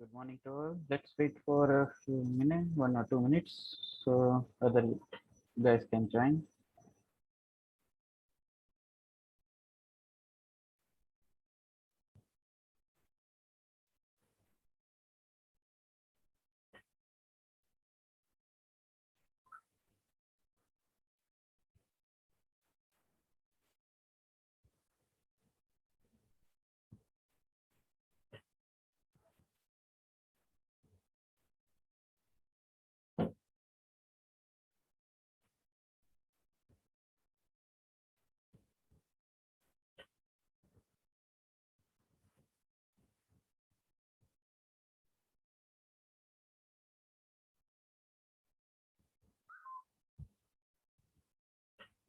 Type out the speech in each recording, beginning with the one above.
Good morning to all. Let's wait for a few minutes, 1 or 2 minutes, so other guys can join.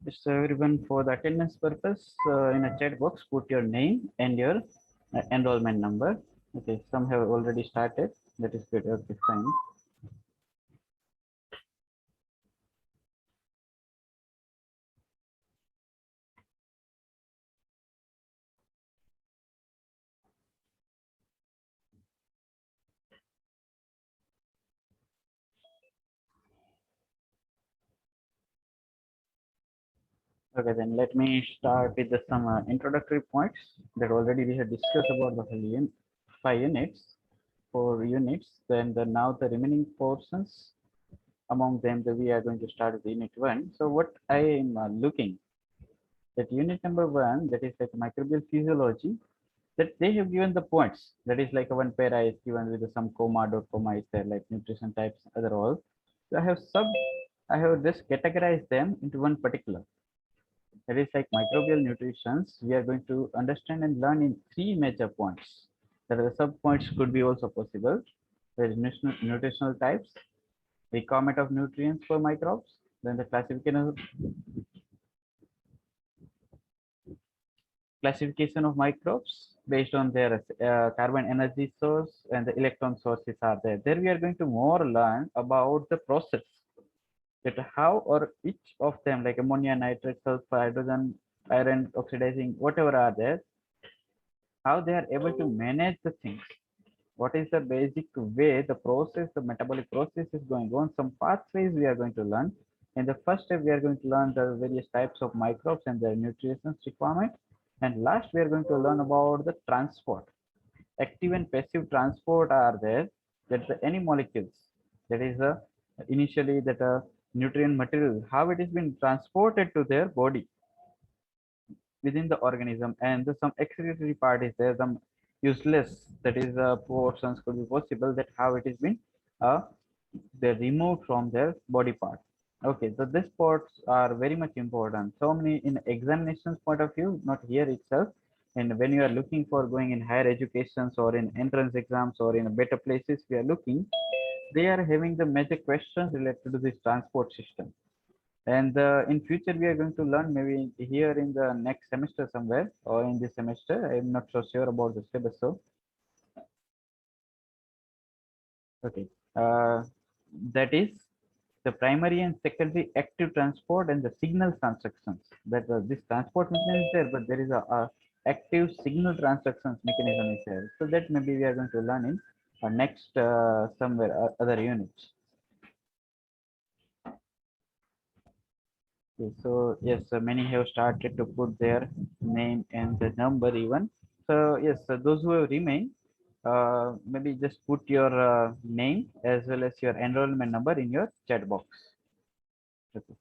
Just everyone for the attendance purpose, in a chat box, put your name and your enrollment number. Okay, some have already started. That is good. Okay, fine. Okay, then let me start with some introductory points that already we have discussed about the whole 5 units, 4 units. Then now the remaining portions among them that we are going to start with unit 1. So what I am looking that unit number 1, that is like microbial physiology, that they have given the points. That is like one para is given with some comma dot comma is there, like nutrition types, other all. So I have just categorized them into one particular. That is like microbial nutritions. We are going to understand and learn in three major points. There are sub points could be also possible. There is nutritional types, requirement of nutrients for microbes, then the classification of microbes based on their carbon energy source and the electron sources are there. There we are going to more learn about the process that how or each of them like ammonia, nitrate, sulfur, hydrogen, iron oxidizing, whatever are there, how they are able to manage the things. What is the basic way the process, the metabolic process is going on? Some pathways we are going to learn. In the first step, we are going to learn the various types of microbes and their nutrition requirement. And last, we are going to learn about the transport. Active and passive transport are there. That the any molecules that is initially that nutrient material, how it is being transported to their body within the organism, and some excretory part is there, some useless that is portions could be possible, that how it is been uh, they removed from their body part. Okay, so these parts are very much important, so many in examinations point of view, not here itself, and when you are looking for going in higher educations or in entrance exams or in better places we are looking, they are having the major questions related to this transport system. And in future, we are going to learn maybe here in the next semester somewhere or in this semester. I'm not so sure about the syllabus. So, okay. Uh, that is the primary and secondary active transport and the signal transactions. That this transport mechanism is there, but there is a active signal transactions mechanism is there. So that maybe we are going to learn in next somewhere other units. Okay, so yes, many have started to put their name and the number even. So yes, those who have remained, maybe just put your name as well as your enrollment number in your chat box. Okay.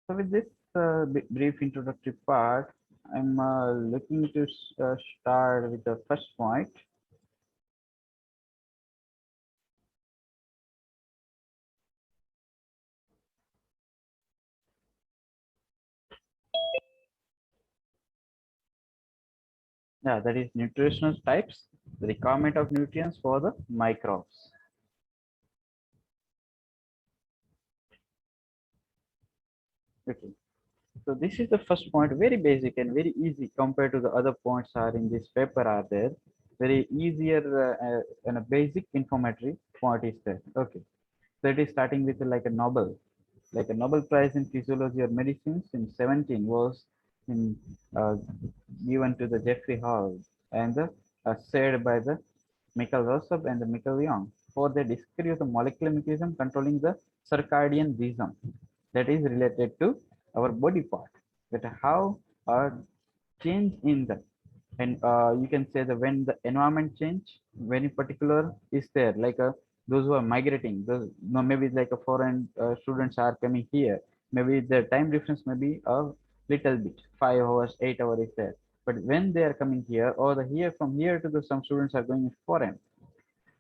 So with this brief introductory part, I'm looking to start with the first point. Yeah, that is nutritional types, the requirement of nutrients for the microbes. Okay. So this is the first point, very basic and very easy compared to the other points are in this paper are there. very easier and a basic informatory point is there. Okay, so it is starting with like a Nobel Prize in Physiology or Medicines in 17 was in, uh, given to the Jeffrey Hall and said by the Michael Rossow and the Michael Young for the discovery of the molecular mechanism controlling the circadian rhythm that is related to our body part. That how a change in the, and you can say that when the environment change, very particular is there, like those who are migrating, those no, maybe like a foreign students are coming here, maybe the time difference may be a little bit, 5 hours 8 hours is there, but when they are coming here, or the here from here to the some students are going foreign,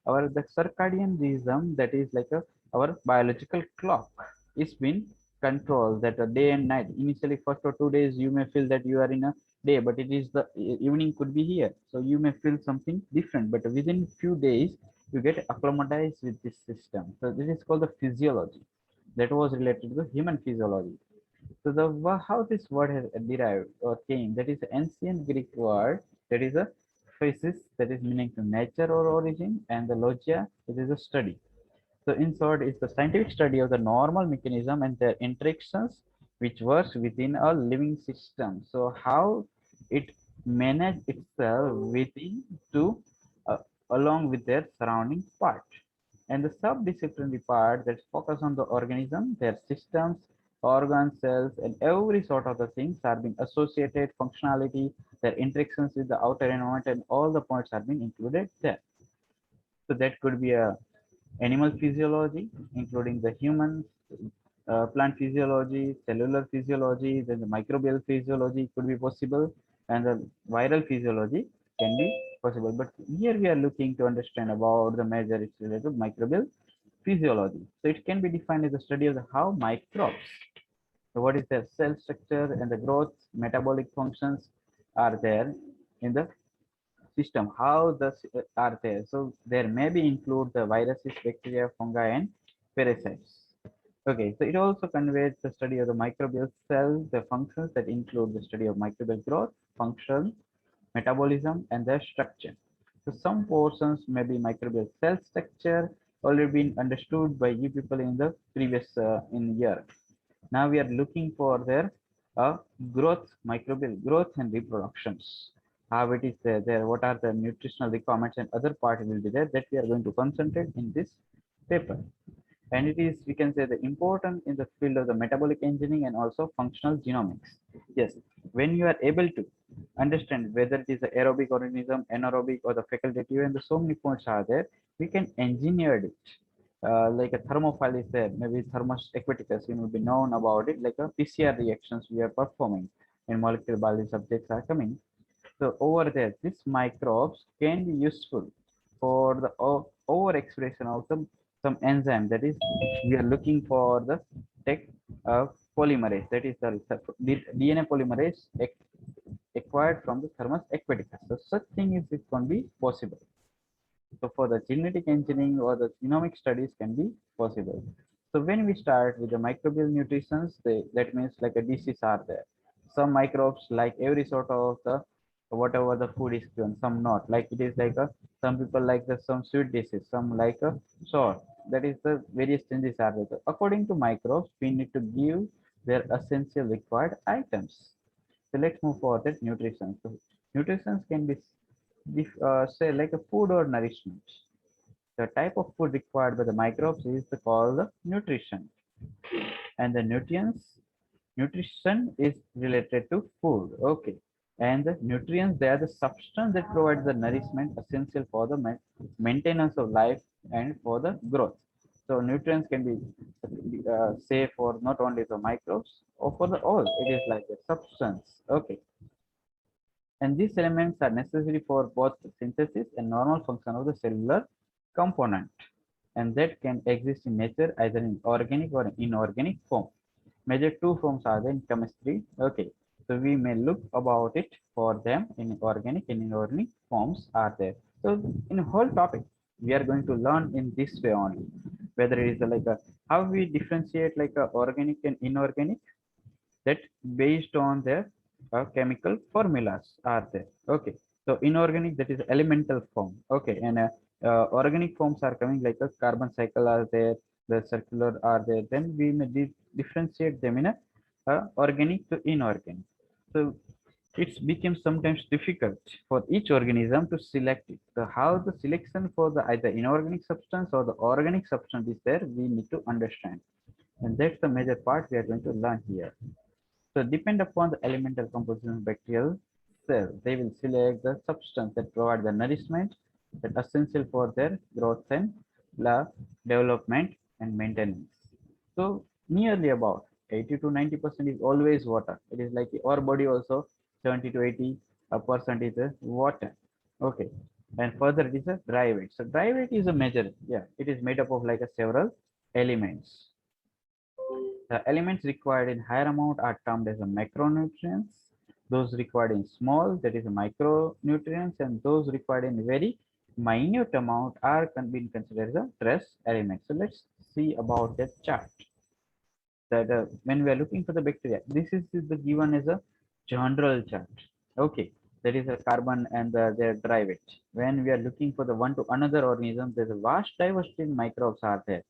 our the circadian rhythm, that is like our biological clock is been controlled, that a day and night. Initially first or 2 days you may feel that you are in a day, but it is the evening could be here, so you may feel something different, but within few days you get acclimatized with this system. So this is called the physiology, that was related to the human physiology. So the how this word has derived or came, that is ancient Greek word, that is a physis, that is meaning to nature or origin, and the logia, it is a study. So in short, it's the scientific study of the normal mechanism and their interactions which works within a living system. So how it manage itself within to uh, along with their surrounding part. And the subdisciplinary part that focus on the organism, their systems, organs, cells, and every sort of the things are being associated, functionality, their interactions with the outer environment, and all the points are being included there. So that could be a animal physiology, including the human, plant physiology, cellular physiology, then the microbial physiology could be possible, and the viral physiology can be possible. But here we are looking to understand about the major it's related to microbial physiology. So it can be defined as the study of the how microbes, so what is their cell structure and the growth, metabolic functions are there in the system, how the are there. So there may be include the viruses, bacteria, fungi, and parasites. Okay, so it also conveys the study of the microbial cells, the functions that include the study of microbial growth, function, metabolism, and their structure. So some portions may be microbial cell structure already been understood by you people in the previous in year. Now we are looking for their growth, microbial growth and reproductions. How it is there, what are the nutritional requirements, and other part will be there that we are going to concentrate in this paper. And it is, we can say, the important in the field of the metabolic engineering and also functional genomics. Yes, when you are able to understand whether it is the aerobic organism, anaerobic, or the facultative, and the so many points are there, we can engineer it. Like a thermophile is there, maybe thermos aquaticus, you will be known about it, like a PCR reactions we are performing in molecular biology subjects are coming. So over there, these microbes can be useful for the overexpression of some enzyme, that is we are looking for the tech polymerase, that is the DNA polymerase acquired from the thermus aquaticus. So such thing is it can be possible. So for the genetic engineering or the genomic studies can be possible. So when we start with the microbial nutrition, that means like a disease are there. Some microbes like every sort of the whatever the food is given, some not. Like it is like a some people like the some sweet dishes, some like a sour. That is the various changes are there. So according to microbes, we need to give their essential required items. So let's move forward. Nutrition. So nutrition can be say like a food or nourishment. The type of food required by the microbes is called the nutrition, and the nutrition is related to food. Okay, and the nutrients, they are the substance that provides the nourishment essential for the maintenance of life and for the growth. So nutrients can be safe for not only the microbes or for the all. It is like a substance. Okay, and these elements are necessary for both synthesis and normal function of the cellular component, and that can exist in nature either in organic or inorganic form. Major two forms are there in chemistry. Okay, so we may look about it for them in organic and inorganic forms are there. So in whole topic we are going to learn in this way only, whether it is like a how we differentiate like a organic and inorganic, that based on their chemical formulas are there. Okay, So inorganic, that is elemental form. Okay, and organic forms are coming like a carbon cycle are there, the circular are there. Then we may differentiate them in a organic to inorganic. So it becomes sometimes difficult for each organism to select it. So how the selection for the either inorganic substance or the organic substance is there, we need to understand. And that's the major part we are going to learn here. So depend upon the elemental composition of bacterial cell, they will select the substance that provide the nourishment that essential for their growth and development and maintenance. So nearly about 80 to 90% is always water. It is like our body also 70 to 80% is water. Okay. And further it is a dry weight. So dry weight is a measure. Yeah, it is made up of like a several elements. The elements required in higher amount are termed as a macronutrients. Those required in small, that is a micronutrients, and those required in very minute amount are being considered as a trace elements. So let's see about that chart. That when we are looking for the bacteria, this is the given as a general chart. Okay, that is a carbon and their dry weight. When we are looking for the one to another organism, there's a vast diversity in microbes are there.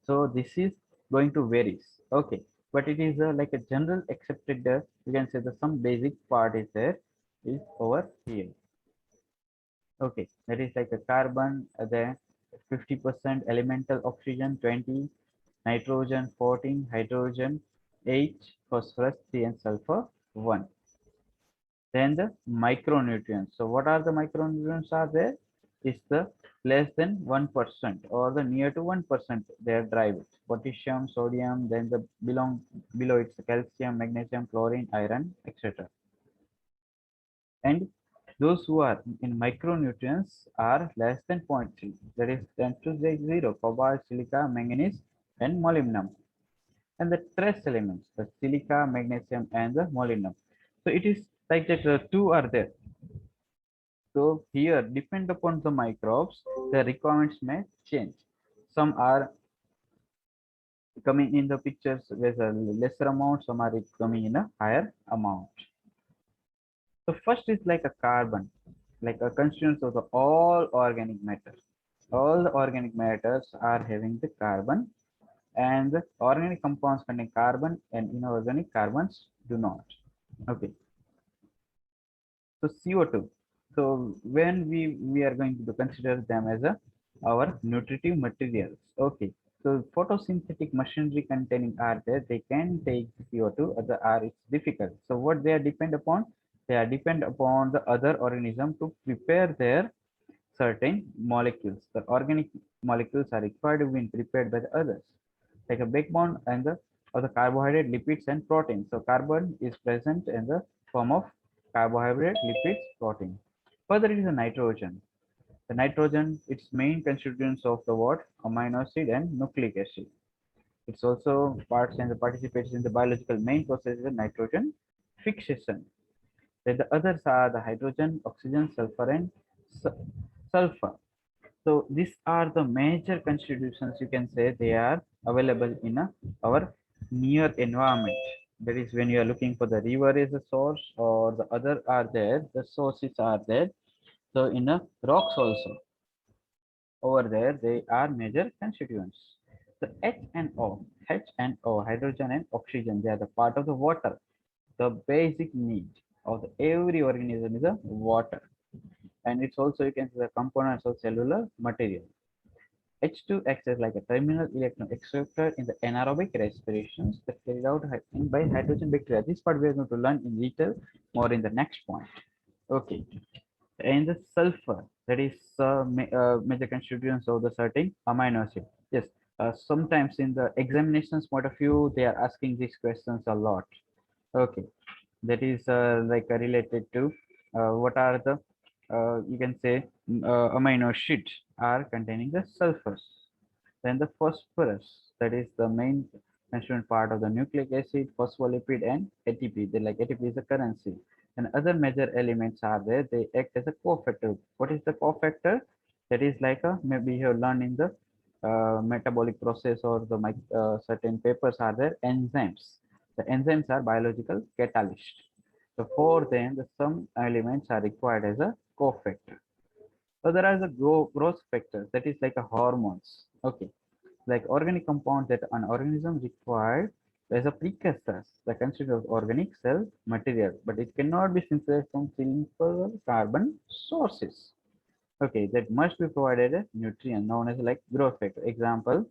So this is going to varies. Okay, but it is like a general accepted. You can say the some basic part is there is over here. Okay, that is like a carbon, the 50% elemental oxygen 20, nitrogen 14, hydrogen 8, phosphorus 3, and sulfur 1. Then the micronutrients. So what are the micronutrients are there? Is the less than 1% or the near to 1% they are derived. Potassium, sodium, then the below it's calcium, magnesium, chlorine, iron, etc. And those who are in micronutrients are less than 0.3. That is 10 to the 0, cobalt, silica, manganese, and molybdenum. And the trace elements, the silica, magnesium, and the molybdenum. So it is like that two are there. So here, depend upon the microbes, the requirements may change. Some are coming in the pictures with a lesser amount, some are coming in a higher amount. So first is like a carbon, like a constituents of the all organic matter. All the organic matters are having the carbon, and the organic compounds containing carbon and inorganic carbons do not. Okay. So CO2. So when we are going to consider them as a our nutritive materials. Okay. So photosynthetic machinery containing are there, they can take CO2, other are it's difficult. So what they are depend upon? They are depend upon the other organism to prepare their certain molecules. The organic molecules are required to be prepared by the others, like a backbone and the or the carbohydrate, lipids, and proteins. So carbon is present in the form of carbohydrate, lipids, protein. Further, it is a nitrogen. The nitrogen, its main constituents of the what? Amino acid and nucleic acid. It's also parts and the participates in the biological main process of nitrogen fixation. Then the others are the hydrogen, oxygen, sulfur, and sulfur. So these are the major constitutions, you can say, they are available in our near environment. That is when you are looking for the river as a source or the other are there, the sources are there. So in rocks also, over there, they are major constituents. The H and O, hydrogen and oxygen, they are the part of the water. The basic need of every organism is a water. And it's also, you can see the components of cellular material. H2 acts as like a terminal electron extractor in the anaerobic respirations that carried out by hydrogen bacteria. This part we are going to learn in detail more in the next point. Okay. And the sulfur, that is major constituents of the certain amino acid. Yes. Sometimes in the examinations point of view, they are asking these questions a lot. Okay. That is like related to what are the you can say amino acids are containing the sulfurs. Then the phosphorus, that is the main constituent part of the nucleic acid, phospholipid, and ATP. They like ATP is a currency. And other major elements are there. They act as a cofactor. What is the cofactor? That is like a maybe you have learned in the metabolic process or the certain papers are there enzymes. The enzymes are biological catalysts. So for them, the some elements are required as a cofactor. So there are the growth factors, that is like a hormones. Okay, like organic compounds that an organism required as a precursors, the considered organic cell material, but it cannot be synthesized from simple carbon sources. Okay, that must be provided a nutrient known as like growth factor. Example,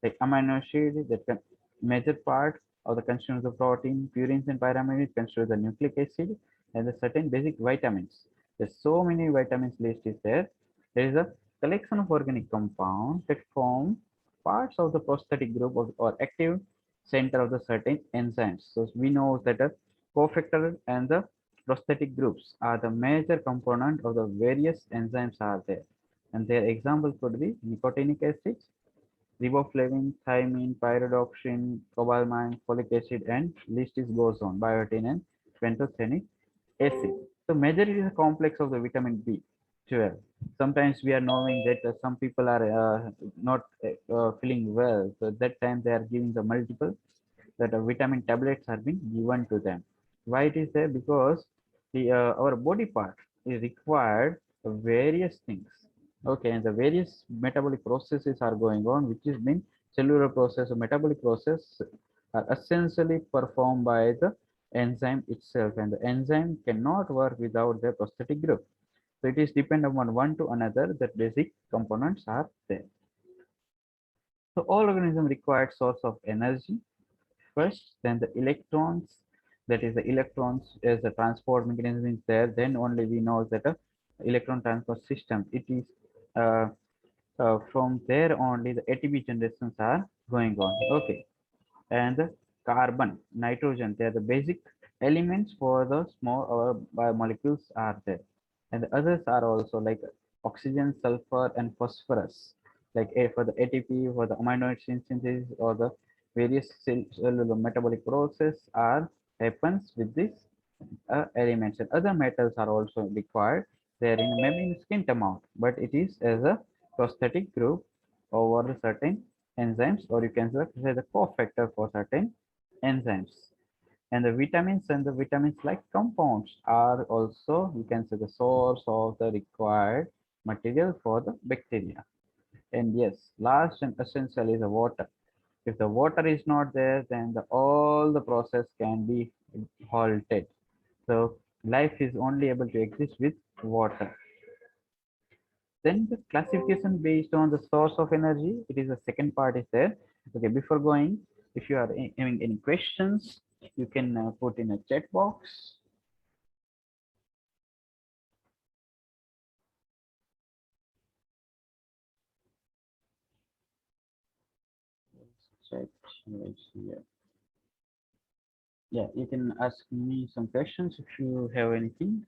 like amino acid that can major part of the constituent of the protein, purines and pyramids constitute the nucleic acid and the certain basic vitamins. There's so many vitamins list is there. There is a collection of organic compounds that form parts of the prosthetic group of, or active center of the certain enzymes. So we know that the cofactor and the prosthetic groups are the major component of the various enzymes are there. And their example could be nicotinic acids, riboflavin, thiamine, pyridoxine, cobalamin, folic acid, and list is goes on, biotin and pantothenic acid. So majority is a complex of the vitamin B12. Sometimes we are knowing that some people are not feeling well, so that time they are giving the multiple that vitamin tablets are being given to them. Why it is there? Because our body part is required various things. Okay, and the various metabolic processes are going on, which is mean cellular process or metabolic process are essentially performed by the enzyme itself, and the enzyme cannot work without the prosthetic group. So it is depend upon one to another that basic components are there. So all organism required source of energy first, then the electrons, that is the electrons as the transport mechanism is there, then only we know that a electron transport system, it is uh, from there only the ATP generations are going on. Okay, and the carbon, nitrogen, they are the basic elements for the small biomolecules are there. And the others are also like oxygen, sulfur, and phosphorus. Like for the ATP, for the amino acid synthesis, or the various cellular metabolic process are happens with these elements. And other metals are also required. They are in maybe in scant amount, but it is as a prosthetic group over certain enzymes, or you can say the cofactor for certain enzymes. And the vitamins and the vitamins like compounds are also, you can say, the source of the required material for the bacteria. And yes, last and essential is the water. If the water is not there, then all the process can be halted. So life is only able to exist with water. Then the classification based on the source of energy, it is the second part is there. Okay, before going, if you are having any questions, you can put in a chat box. Chat right here. Yeah, you can ask me some questions if you have anything.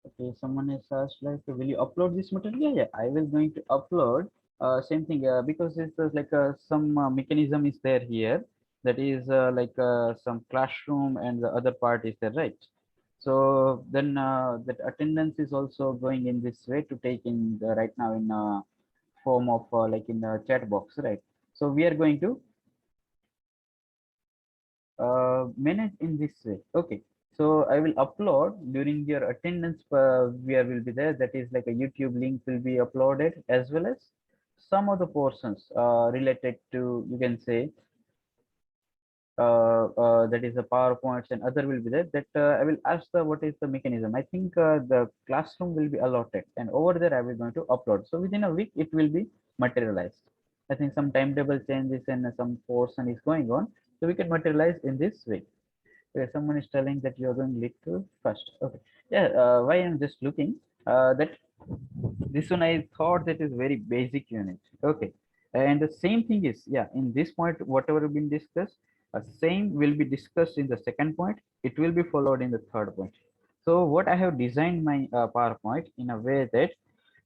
Okay, someone has asked like, will you upload this material? Yeah, yeah, I will going to upload. Same thing because it's like some mechanism is there here. That is like some classroom and the other part is there, right? So then that attendance is also going in this way to take in the right now in form of like in the chat box, right? So we are going to manage in this way. Okay. So I will upload during your attendance where will be there. That is like a YouTube link will be uploaded as well as some of the portions related to, you can say, that is the PowerPoints and other will be there. That I will ask the what is the mechanism. I think the classroom will be allotted and over there I will going to upload. So within a week it will be materialized. I think some timetable changes and some portion is going on. So we can materialize in this way. Okay, someone is telling that you are going little first. Okay. Yeah, why I'm just looking that this one I thought that is very basic unit. Okay. And the same thing is, yeah, in this point, whatever been discussed, same will be discussed in the second point. It will be followed in the third point. So what I have designed my PowerPoint in a way that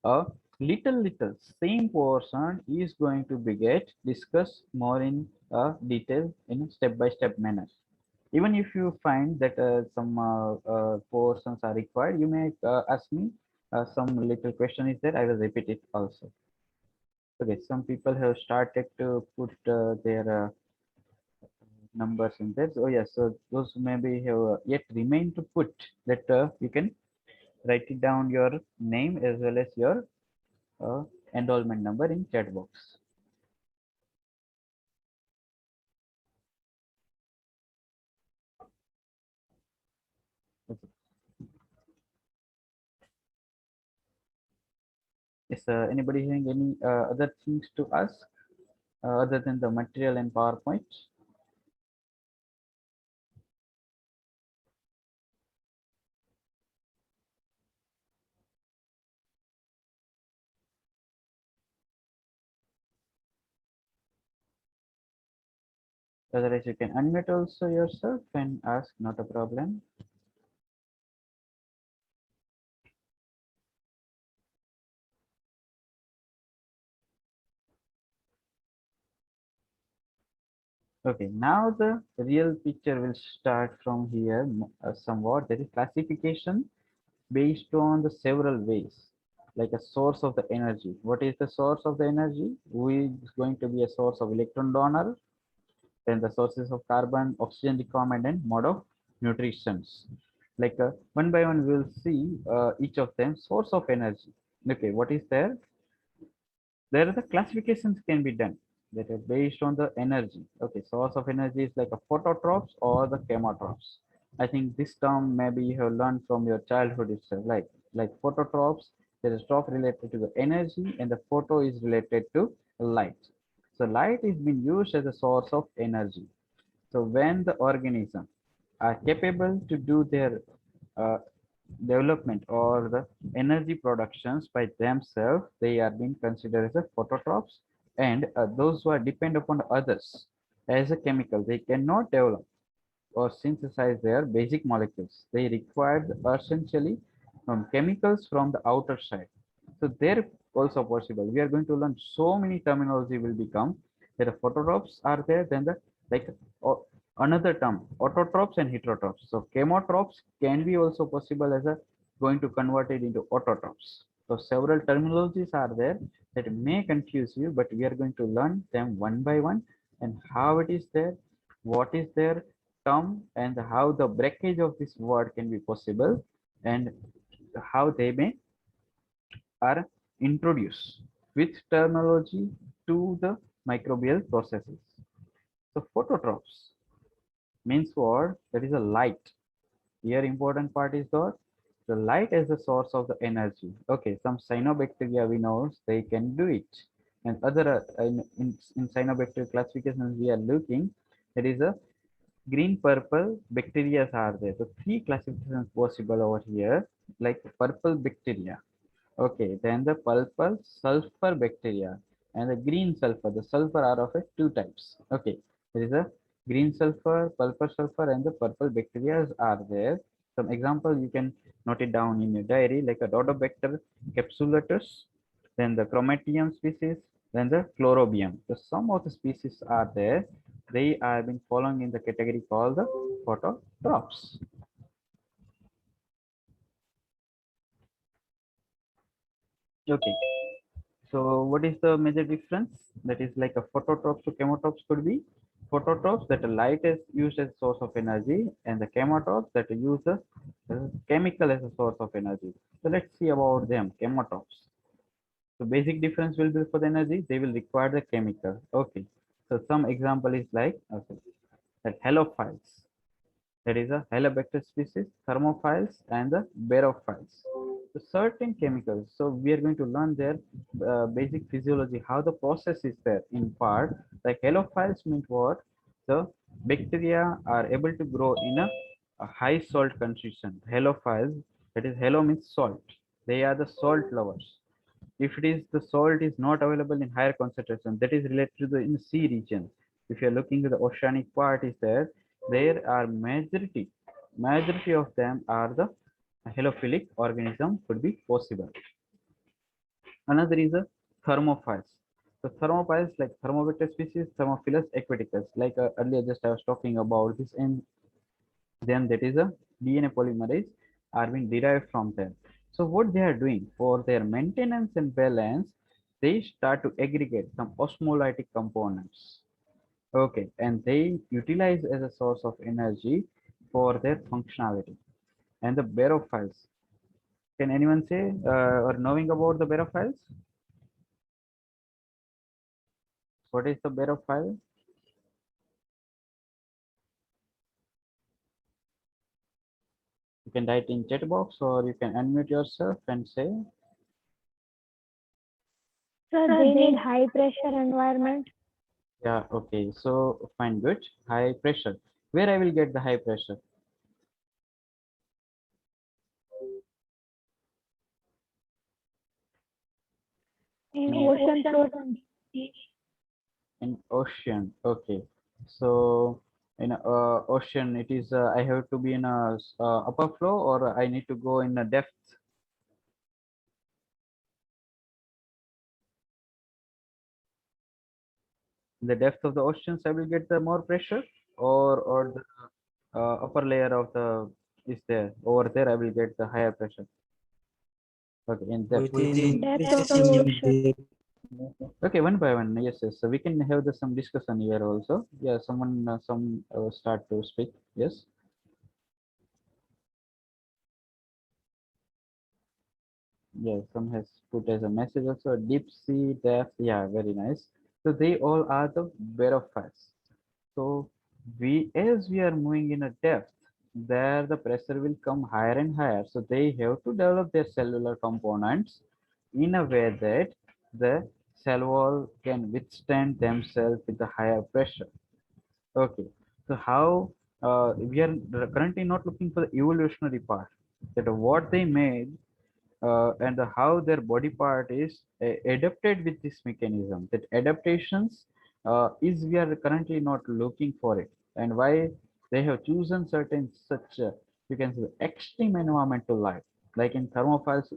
a little same portion is going to be get discussed more in detail in a step-by-step manner. Even if you find that some portions are required, you may ask me some little question is there. I will repeat it also. Okay, some people have started to put their numbers in there. So yes, so those maybe have yet remain to put that you can write it down your name as well as your uh, enrollment number in chat box. Okay. Is anybody having any other things to ask other than the material and PowerPoint? Otherwise, you can unmute also yourself and ask, not a problem. Okay, now the real picture will start from here somewhat. There is classification based on the several ways, like a source of the energy. What is the source of the energy? We is going to be a source of electron donor, then the sources of carbon, oxygen requirement, and mode of nutrition. Like one by one, we'll see each of them source of energy. Okay, what is there? There the classifications can be done that are based on the energy. Okay, source of energy is like a phototropes or the chemotropes. I think this term maybe you have learned from your childhood itself, like phototropes. There is trop related to the energy and the photo is related to light. So light is being used as a source of energy. So when the organism are capable to do their uh, development or the energy productions by themselves, they are being considered as a phototropes, and those who are depend upon others as a chemical, they cannot develop or synthesize their basic molecules. They require essentially from chemicals from the outer side. So they're also possible. We are going to learn so many terminology will become. There are phototropes are there, then the like another term, autotropes and heterotrophs. So chemotropes can be also possible as a going to convert it into autotropes. So several terminologies are there that may confuse you, but we are going to learn them one by one and how it is there, what is their term, and how the breakage of this word can be possible, and how they may are introduced with terminology to the microbial processes. So phototropes means what? That is a light. Here important part is the light as the source of the energy. Okay, some cyanobacteria we know they can do it. And other in cyanobacteria classifications we are looking, there is a green purple bacteria are there. So three classifications possible over here, like purple bacteria. Okay, then the purple sulfur bacteria and the green sulfur. The sulfur are of a two types. Okay, there is a green sulfur, purple sulfur, and the purple bacteria are there. Some example you can note it down in your diary, like a Rhodobacter capsulatus, then the Chromatium species, then the Chlorobium. So some of the species are there. They are been following in the category called the phototrophs. Okay. So what is the major difference? That is like a phototropes to chemotropes could be phototropes that light is used as source of energy, and the chemotropes that use the chemical as a source of energy. So let's see about them. Chemotropes. So basic difference will be for the energy, they will require the chemical. Okay. So some example is like okay, that halophiles. That is a Helicobacter species, thermophiles, and the barophiles. So certain chemicals. So we are going to learn their basic physiology, how the process is there in part. Like halophiles means what? The bacteria are able to grow in a high salt concentration. Halophiles, that is halo means salt. They are the salt lovers. If it is the salt is not available in higher concentration, that is related to the in sea region. If you are looking to the oceanic part is there are majority of them are the halophilic organism could be possible. Another is the thermophiles. The thermophiles like thermobacter species, thermophilus aquaticus. Like earlier just I was talking about this, and then that is a DNA polymerase are being derived from them. So what they are doing for their maintenance and balance, they start to aggregate some osmolytic components. Okay, and they utilize as a source of energy for their functionality. And the barophiles. Can anyone say or knowing about the barophiles? What is the barophile? You can write in chat box or you can unmute yourself and say, So they need high pressure environment yeah, okay. So fine, good. High pressure. Where I will get the high pressure? in In ocean floor. ocean. Okay. So in ocean, it is I have to be in a upper flow or I need to go in a depth. In the depth of the oceans, I will get the more pressure, or the upper layer of the is there. Over there, I will get the higher pressure. Okay, in depth. Depth of the ocean. Okay, one by one. Yes, yes. So we can have the some discussion here also. Yeah, someone, some start to speak. Yes. Yeah, some has put as a message also. Deep sea depth. Yeah, very nice. So they all are the barophytes. So as we are moving in a depth, there the pressure will come higher and higher. So they have to develop their cellular components in a way that the cell wall can withstand themselves with the higher pressure. Okay, so how we are currently not looking for the evolutionary part, that what they made and how their body part is adapted with this mechanism. That adaptations is we are currently not looking for it, and why they have chosen certain such you can say extreme environmental life. Like in thermophiles,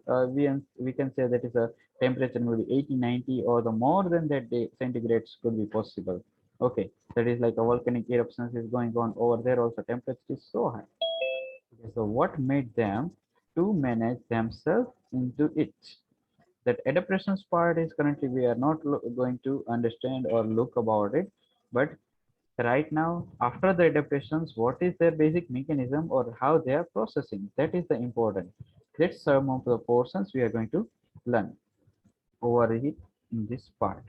we can say that is a temperature maybe 80, 90, or the more than that day centigrades could be possible. Okay, that is like a volcanic eruptions is going on over there. Also, temperature is so high. Okay, so what made them to manage themselves into it? That adaptations part is currently we are not going to understand or look about it, but right now after the adaptations, what is their basic mechanism or how they are processing? That is the important. That's some of the portions we are going to learn over it in this part.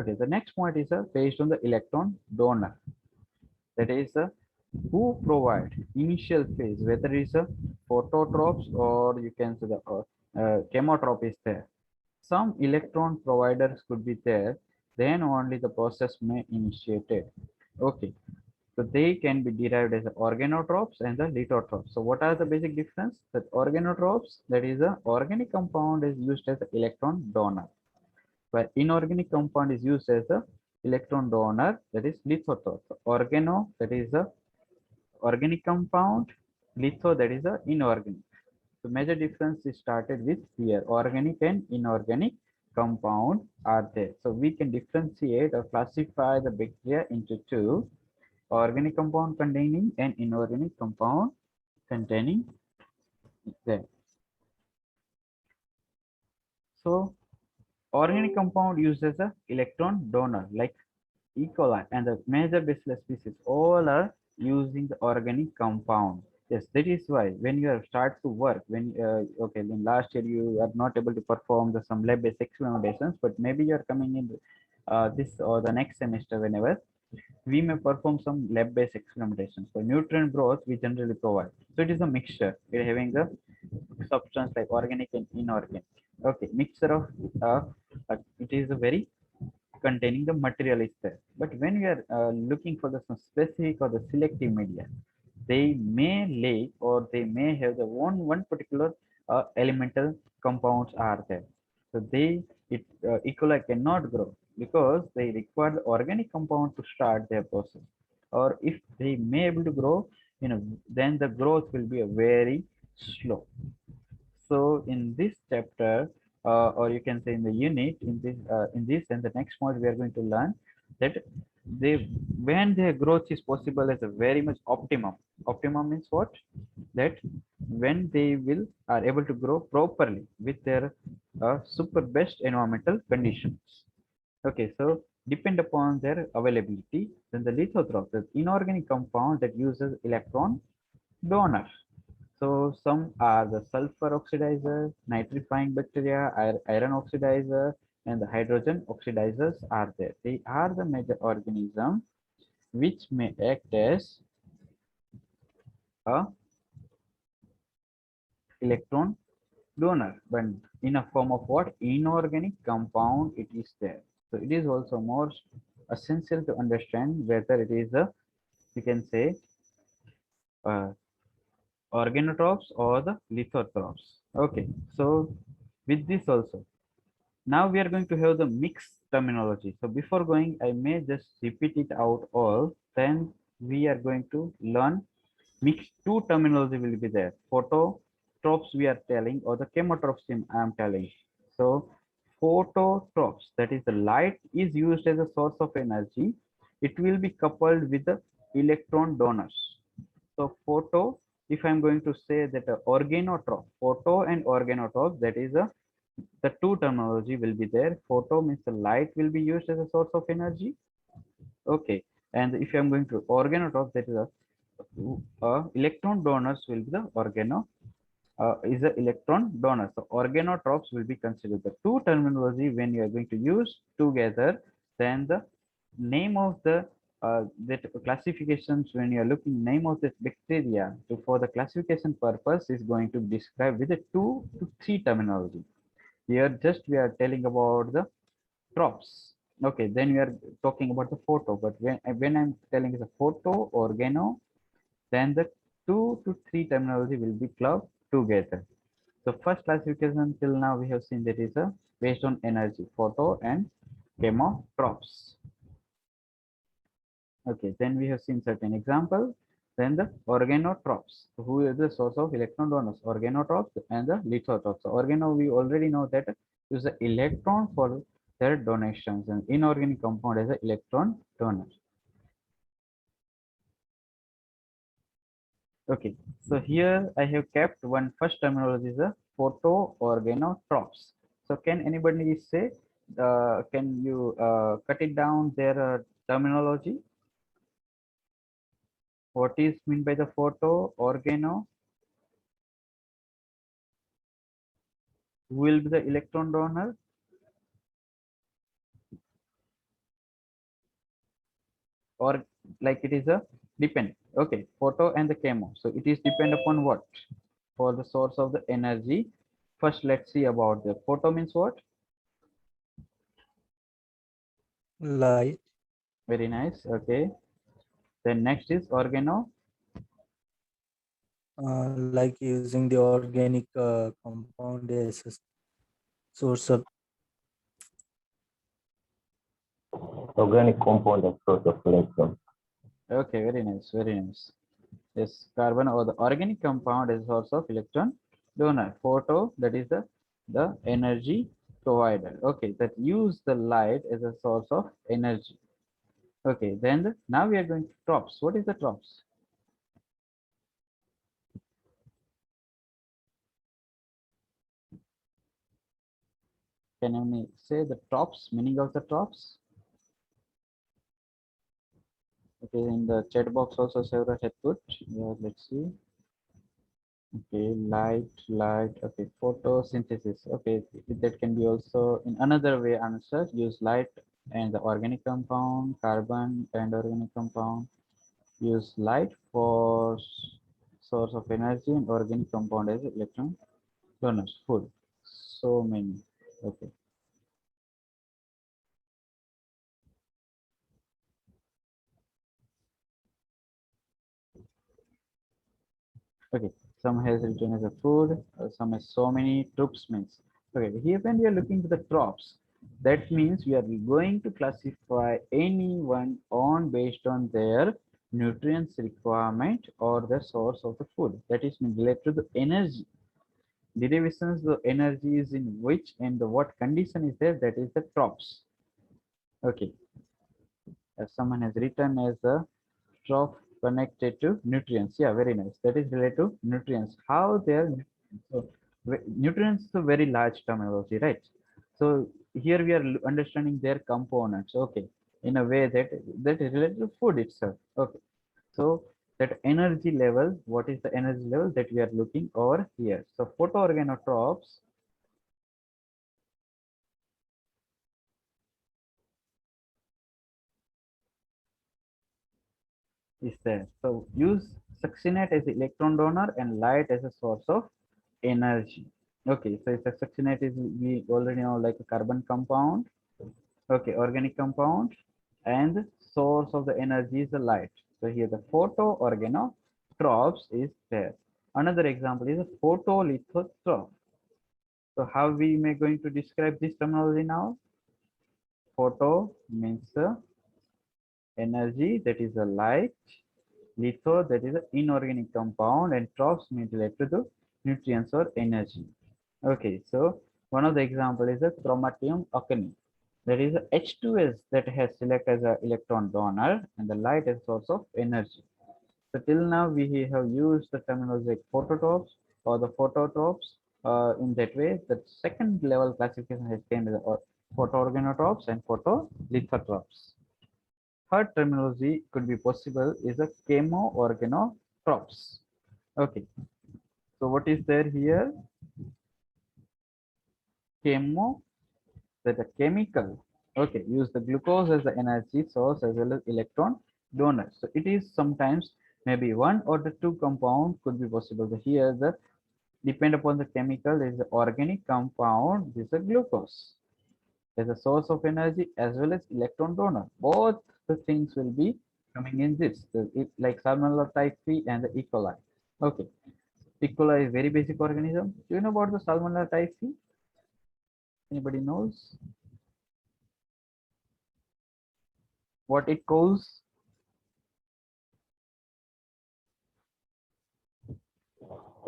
Okay, the next point is based on the electron donor. That is who provide initial phase, whether it's a phototropes or you can say the chemotrop is there. Some electron providers could be there, then only the process may initiated. Okay, so they can be derived as the organotropes and the lithotropes. So what are the basic difference? That organotropes, that is a organic compound is used as an electron donor, where inorganic compound is used as a electron donor, that is lithotrope. So organo, that is a organic compound, litho, that is a inorganic. So major difference is started with here, organic and inorganic compound are there. So we can differentiate or classify the bacteria into two: organic compound containing and inorganic compound containing them. So organic compound used as a electron donor like E. coli and the major bacillus species all are using the organic compound. Yes, that is why when you have start to work, when okay, then last year you are not able to perform the some lab-based experimentations, but maybe you are coming in this or the next semester whenever we may perform some lab-based experimentations. For nutrient broth, we generally provide. So it is a mixture. We're having the substance like organic and inorganic. Okay, mixture of it is a very containing the material is there. But when we are looking for the some specific or the selective media, they may lack or they may have the one particular elemental compounds are there. So E. coli cannot grow because they require the organic compound to start their process. Or if they may able to grow, then the growth will be a very slow. So in this chapter, or you can say in the unit, in this and the next point, we are going to learn that they when their growth is possible as a very much optimum. Optimum means what? That when they will are able to grow properly with their super best environmental conditions. Okay, so depend upon their availability. Then the lithotrophs, the inorganic compound that uses electron donor. So some are the sulfur oxidizer, nitrifying bacteria, iron oxidizer, and the hydrogen oxidizers are there. They are the major organisms which may act as a electron donor, but in a form of what? Inorganic compound it is there. So it is also more essential to understand whether it is a, you can say, uh, organotrophs or the lithotrophs. Okay, so with this also, now we are going to have the mixed terminology. So before going, I may just repeat it out all. Then we are going to learn mixed two terminology will be there. Phototrophs we are telling, or the chemotrophs I am telling. So phototrophs, that is the light is used as a source of energy. It will be coupled with the electron donors. So photo, if I'm going to say that organotroph, photo and organotroph, that is the two terminology will be there. Photo means the light will be used as a source of energy. Okay. And if I'm going to organotroph, that is electron donors will be the is the electron donor. So organotrophs will be considered the two terminology when you are going to use together. Then the name of the that classifications when you are looking name of the bacteria to for the classification purpose is going to describe with the 2 to 3 terminology. Here just we are telling about the props. Okay, then we are talking about the photo. But when I'm telling the photo organo, then the 2 to 3 terminology will be clubbed together. So first classification till now we have seen that is a based on energy, photo and chemotrophs. Okay, then we have seen certain example. Then the organotrophs, who is the source of electron donors, organotrophs and the lithotrophs. So organo, we already know that use the electron for their donations, and inorganic compound as an electron donor. Okay, so here I have kept one first terminology is a photo organotrophs. So can anybody say, can you cut it down their terminology? What is meant by the photo organo? Who will be the electron donor? Or like it is a depend. Okay, photo and the chemo. So it is depend upon what? For the source of the energy. First, let's see about the photo means what? Light, Very nice. Okay. Then next is organo. like using the organic compound as a source of Organic compound as source of electron. Okay, very nice, very nice. Yes, carbon or the organic compound is source of electron donor. Photo, that is the energy provider. Okay, that use the light as a source of energy. Okay, then now we are going to trophs. What is the trophs? Can you say the trophs, meaning of the trophs? Okay, in the chat box also several had put. Yeah, let's see. Okay, light. Okay, photosynthesis. Okay, that can be also in another way answered. Use light and the organic compound, carbon and organic compound. Use light for source of energy and organic compound as electron donors. Food. So many. Okay. Okay, some has written as a food, some has so many troops means. Okay, here when we are looking to the crops, that means we are going to classify anyone on based on their nutrients requirement or the source of the food. That is related to the energy. Derivations, the energy is in which and the what condition is there, that is the crops. Okay, as someone has written as a of connected to nutrients. Yeah, very nice. That is related to nutrients. How they are so nutrients is a very large terminology, right? So here we are understanding their components. Okay, in a way that is related to food itself. Okay. So that energy level, what is the energy level that we are looking over here? So photoorganotropes is there. So use succinate as electron donor and light as a source of energy. Okay, so it's a succinate is we already know like a carbon compound. Okay, organic compound, and the source of the energy is the light. So here the photoorganotropes is there. Another example is a photolithotrope. So how we may going to describe this terminology now? Photo means energy, that is a light. Litho, that is an inorganic compound, and tropes means related to nutrients or energy. Okay, so one of the example is a chromatium ocani. That is a H2S that has select as an electron donor and the light as source of energy. So till now we have used the terminology like phototropes or the phototropes in that way. The second level classification has came as photoorganotropes and photolithotropes. Third terminology could be possible is a chemoorganotropes. Okay, so what is there here? Chemo, that a chemical. Okay, use the glucose as the energy source as well as electron donor. So it is sometimes maybe one or the two compound could be possible. So here the depend upon the chemical is the organic compound, this is a glucose as a source of energy as well as electron donor. Both the things will be coming in this, like Salmonella typhi and the E. coli. Okay, E. coli is very basic organism. Do you know about the Salmonella typhi? Anybody knows what it causes?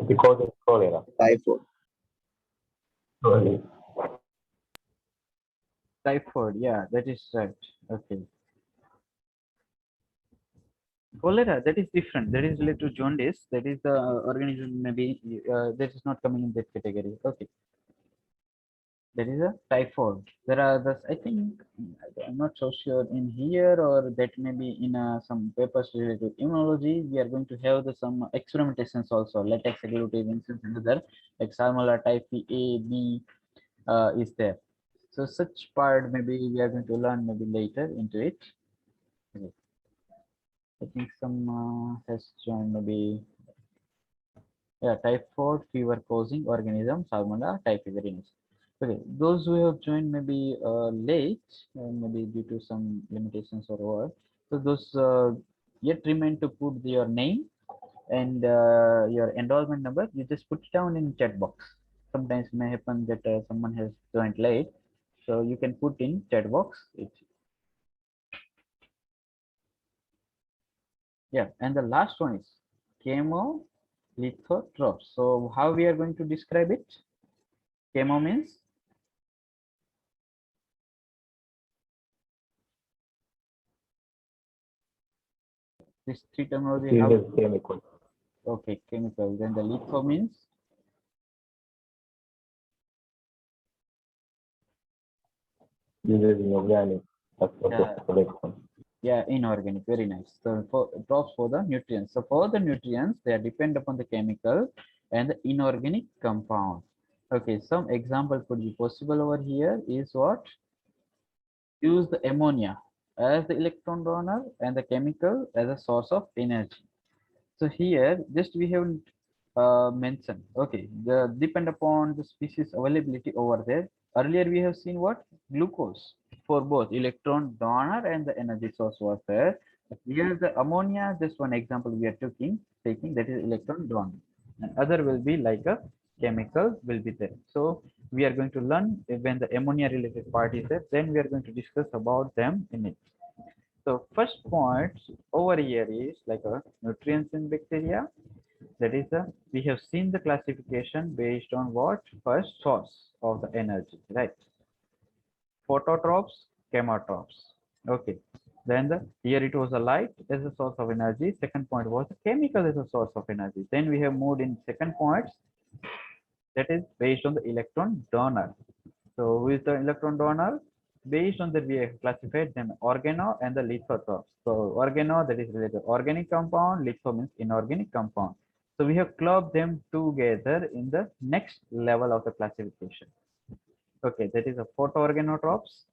Because of cholera. Typhoid. Sorry. Typhoid, yeah, that is right. Okay. Cholera, that is different. That is related to jaundice. That is the organism maybe that is not coming in that category. Okay. That is a typhoid. There are the, I think, I'm not so sure in here or that maybe in some papers related to immunology. We are going to have the, some experimentations also. Latex agglutinations and other like Salmonella typhi A, B is there. So such part maybe we are going to learn maybe later into it. Okay. I think some has joined maybe, yeah, typhoid fever causing organism Salmonella typhi, very nice. Okay, those who have joined maybe late, maybe due to some limitations or what, so those yet remain to put your name and your enrollment number. You just put it down in chat box. Sometimes it may happen that someone has joined late, so you can put in chat box. Yeah, and the last one is chemolithotropes. So how we are going to describe it? Chemo means this three terminology. How? Uses chemical. Okay, chemical. Then the litho means Uses inorganic as source yeah, of selection. yeah, inorganic. Very nice. So for drops for the nutrients. So for the nutrients, they are depend upon the chemical and the inorganic compound. Okay, some example could be possible over here is what? Use the ammonia as the electron donor and the chemical as a source of energy. So here, just we haven't mentioned. Okay, the depend upon the species availability over there. Earlier we have seen what? Glucose for both electron donor and the energy source was there. But here the ammonia, just one example we are taking that is electron donor. And other will be like a chemical will be there. So we are going to learn when the ammonia related part is there, then we are going to discuss about them in it. So first point over here is like a nutrients in bacteria. That is the, we have seen the classification based on what? First source of the energy, right? Phototropes, chemotropes. Okay. Then the here it was a light as a source of energy. Second point was chemical as a source of energy. Then we have moved in second points that is based on the electron donor. So with the electron donor, Based on that, we have classified them organo and the lithotrophs. So organo, that is related to organic compound, litho means inorganic compound. So we have clubbed them together in the next level of the classification. Okay, that is the photoorganotrophs,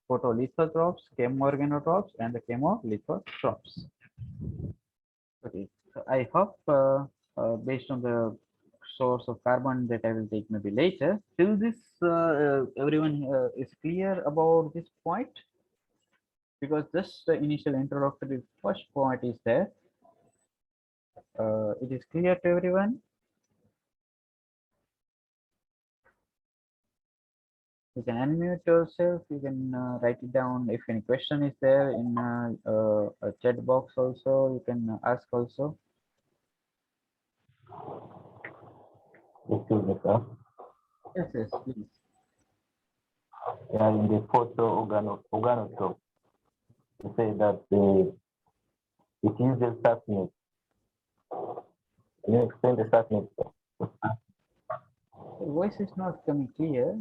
photolithotrophs, chemoorganotrophs, and the chemolithotrophs. Okay, so I hope based on the source of carbon that I will take maybe later, till this everyone is clear about this point, because just the initial introductory first point is there. It is clear to everyone. You can unmute yourself. You can write it down. If any question is there in a chat box also, you can ask also. Excuse me, sir. Yes, yes, please. Yeah, in the organotrope, you say that it uses succinate. Can you explain the succinate? The voice is not coming clear.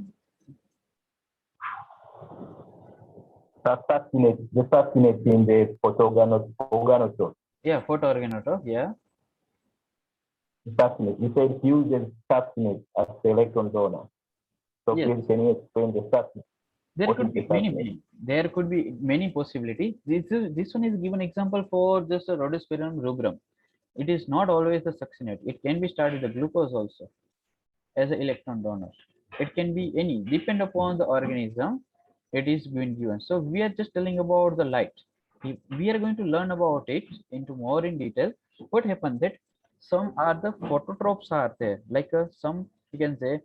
The succinate in the organotrope. Yeah, photoorganotroph. Yeah. Succinate. You said it uses succinate as the electron donor. So Yes. please, can you explain the succinate? There What could is be the succinate? many. There could be many possibilities. This one is given example for just a rhodospirium rubrum. It is not always the succinate. It can be started the glucose also as an electron donor. It can be any, depend upon the organism. It is being given. So we are just telling about the light. We are going to learn about it into more in detail. What happened that some are the phototropes are there, like some you can say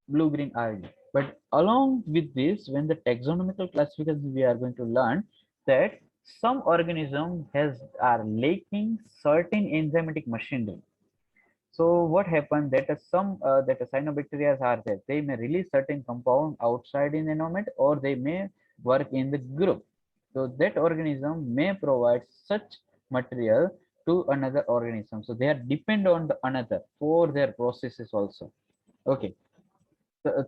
blue green algae. But along with this, when the taxonomical classification we are going to learn that some organism are lacking certain enzymatic machinery. So what happened that some that cyanobacteria are there, they may release certain compound outside in the environment, or they may work in the group. So that organism may provide such material to another organism. So they are depend on the another for their processes also. Okay.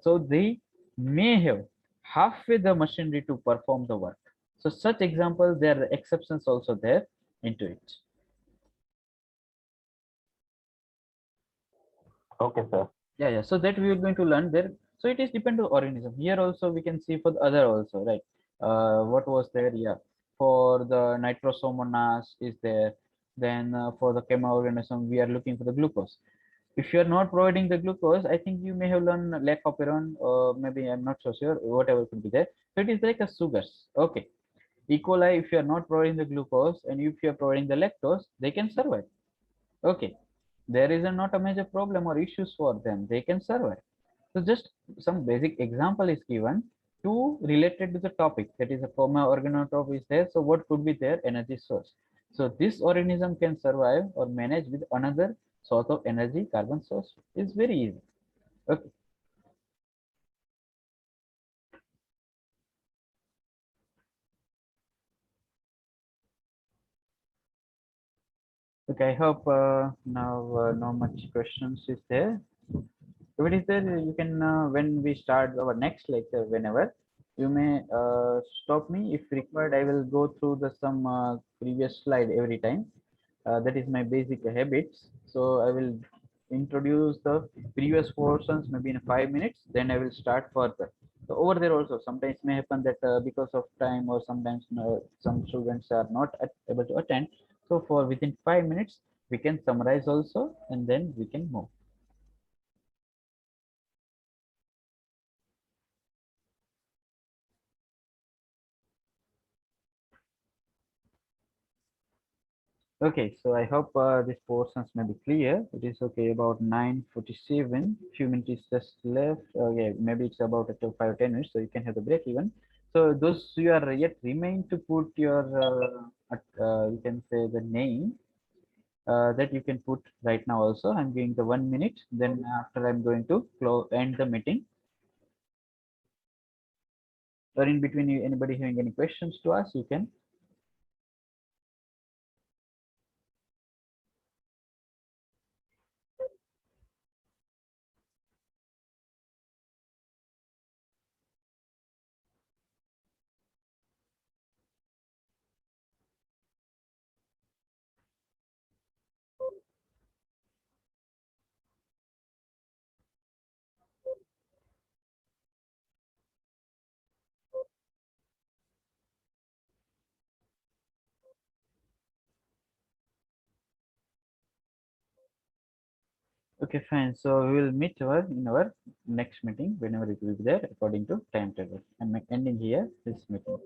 So they may have halfway the machinery to perform the work. So such examples, there are exceptions also there into it. Okay, sir. Yeah. So that we are going to learn there. So it is depend on organism. Here also we can see for the other also, right? What was there? Yeah, for the nitrosomonas is there. Then for the chemoorganism, we are looking for the glucose. If you are not providing the glucose, I think you may have learned lactoperon, or maybe I'm not so sure. Whatever could be there. So it is like a sugars. Okay. E. coli, if you are not providing the glucose and if you are providing the lactose, they can survive. Okay, there is not a major problem or issues for them. They can survive. So just some basic example is given to related to the topic, that is a coma organotrope is there. So what could be their energy source? So this organism can survive or manage with another source of energy, carbon source is very easy. Okay. Okay, I hope now no much questions is there. If it is there, you can, when we start our next lecture, whenever, you may stop me. If required, I will go through the some previous slide every time. That is my basic habits. So I will introduce the previous portions maybe in 5 minutes, then I will start further. So over there also, sometimes may happen that because of time or sometimes some students are not able to attend. So for within 5 minutes, we can summarize also, and then we can move. Okay, so I hope these portions may be clear. It is okay about 9:47. Few minutes just left. Okay, maybe it's about 5 or 10 minutes, so you can have the break even. So those who are yet remain to put your, you can say the name that you can put right now also. I'm giving the 1 minute. Then after I'm going to end the meeting. Or in between, anybody having any questions to ask, you can. Okay, fine. So we will meet in our next meeting whenever it will be there according to timetable. I'm ending here this meeting.